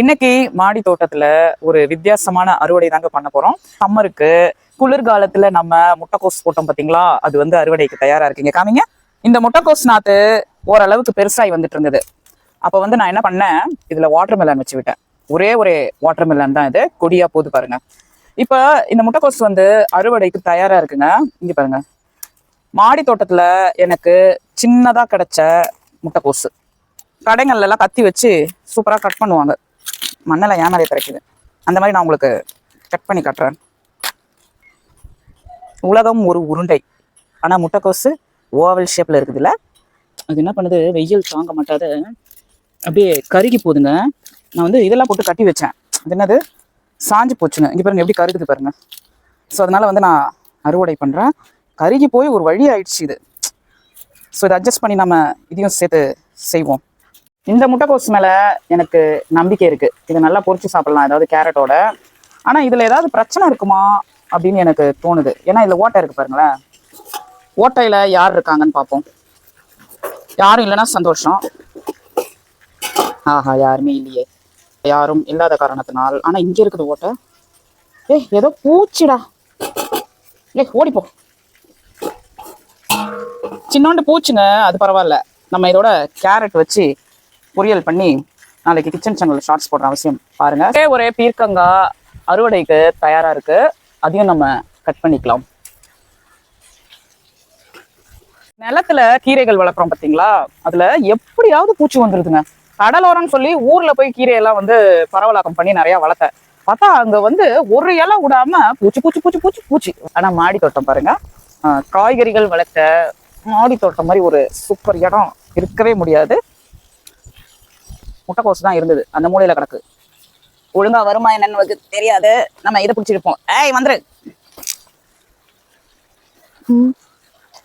இன்னைக்கு மாடி தோட்டத்துல ஒரு வித்தியாசமான அறுவடை தாங்க பண்ண போறோம். சம்மருக்கு குளிர்காலத்துல நம்ம முட்டைக்கோஸ் போட்டோம் பாத்தீங்களா, அது வந்து அறுவடைக்கு தயாரா இருக்குங்க. காமிங்க. இந்த முட்டைக்கோஸ் நாத்து ஓரளவுக்கு பெருசாகி வந்துட்டு இருந்தது. அப்ப வந்து நான் என்ன பண்ணேன், இதுல வாட்டர் மெலன் வச்சு விட்டேன். ஒரே வாட்டர் மெலன் தான் இது, கொடியா போது பாருங்க. இப்ப இந்த முட்டைக்கோஸ் வந்து அறுவடைக்கு தயாரா இருக்குங்க. இங்க பாருங்க, மாடி தோட்டத்துல எனக்கு சின்னதா கிடைச்ச முட்டைக்கோசு. கடைகள்ல எல்லாம் கத்தி வச்சு சூப்பரா கட் பண்ணுவாங்க. மண்ணெல்லாம் ஏமாறே கிடைக்குது. அந்த மாதிரி நான் உங்களுக்கு கட் பண்ணி காட்டுறேன். உலகம் ஒரு உருண்டை, ஆனா முட்டைக்கோசு ஓவல் ஷேப்ல இருக்குதுல்ல. அது என்ன பண்ணுது, வெயில் தாங்க மாட்டாத அப்படியே கருகி போகுதுங்க. நான் வந்து இதெல்லாம் போட்டு கட்டி வச்சேன். அது என்னது, சாஞ்சு போச்சுங்க. இங்க பாருங்க எப்படி கருகுது பாருங்க. ஸோ அதனால வந்து நான் அறுவடை பண்றேன். கருகி போய் ஒரு வழி ஆயிடுச்சு இது. ஸோ இதை அட்ஜஸ்ட் பண்ணி நம்ம இதையும் சேர்த்து செய்வோம். இந்த முட்டைக்கோஸ் மேலே எனக்கு நம்பிக்கை இருக்குது. இதை நல்லா பொரிச்சு சாப்பிடலாம், ஏதாவது கேரட்டோட. ஆனால் இதில் ஏதாவது பிரச்சனை இருக்குமா அப்படின்னு எனக்கு தோணுது. ஏன்னா இதில் ஓட்டை இருக்குது பாருங்களேன். ஓட்டையில் யார் இருக்காங்கன்னு பார்ப்போம். யாரும் இல்லைன்னா சந்தோஷம். ஆஹா, யாருமே இல்லையே. யாரும் இல்லாத காரணத்தினால். ஆனால் இங்கே இருக்குது ஓட்டை. ஏதோ பூச்சிடா. ஓடிப்போ. சின்னோண்டு பூச்சுங்க, அது பரவாயில்ல. நம்ம இதோட கேரட் வச்சு பொரியல் பண்ணி நாளைக்கு கிச்சன் சேனல் ஷார்ட்ஸ் போடுற அவசியம் பாருங்க. ஒரே பீர்க்கங்காய் அறுவடைக்கு தயாரா இருக்கு. அதையும் நம்ம கட் பண்ணிக்கலாம். நிலத்துல கீரைகள் வளர்க்குறோம் பார்த்தீங்களா, அதுல எப்படியாவது பூச்சி வந்துருதுங்க. கடலோரம்னு சொல்லி ஊர்ல போய் கீரையெல்லாம் வந்து பரவலாக்கம் பண்ணி நிறைய வளர்த்தேன். பார்த்தா அங்க வந்து ஒரு இலை விடாம பூச்சி பூச்சி பூச்சி பூச்சி பூச்சி. ஆனா மாடி தோட்டம் பாருங்க, காய்கறிகள் வளர்த்த மாடி தோட்டம் மாதிரி ஒரு சூப்பர் இடம் இருக்கவே முடியாது. முட்டைக்கோஸ் தான் இருந்தது, அந்த மூலையில கிடக்கு. ஒழுங்கா வருமா என்னன்னு தெரியாது. நம்ம இதை பிடிச்சிருப்போம். வந்துரு.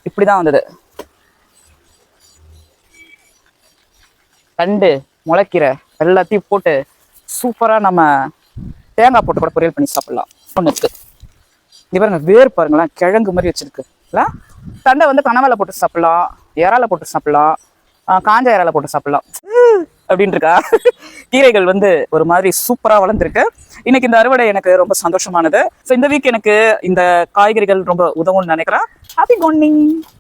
இப்படிதான் வந்தது. தண்டு முளைக்கிற எல்லாத்தையும் போட்டு சூப்பரா நம்ம தேங்காய் போட்டு கூட பொரியல் பண்ணி சாப்பிடலாம். ஒன்றுக்கு இது பாருங்க, வேர் பாருங்களேன், கிழங்கு மாதிரி வச்சிருக்கு. தண்டை வந்து கனவால போட்டு சாப்பிடலாம், இறால போட்டு சாப்பிடலாம், காஞ்ச இறால போட்டு சாப்பிடலாம் அப்படின்னு இருக்கா. கீரைகள் வந்து ஒரு மாதிரி சூப்பரா வளர்ந்துருக்கு. இன்னைக்கு இந்த அறுவடை எனக்கு ரொம்ப சந்தோஷமானது. ஸோ இந்த வீக் எனக்கு இந்த காய்கறிகள் ரொம்ப உதவும்னு நினைக்கிறேன். Happy morning.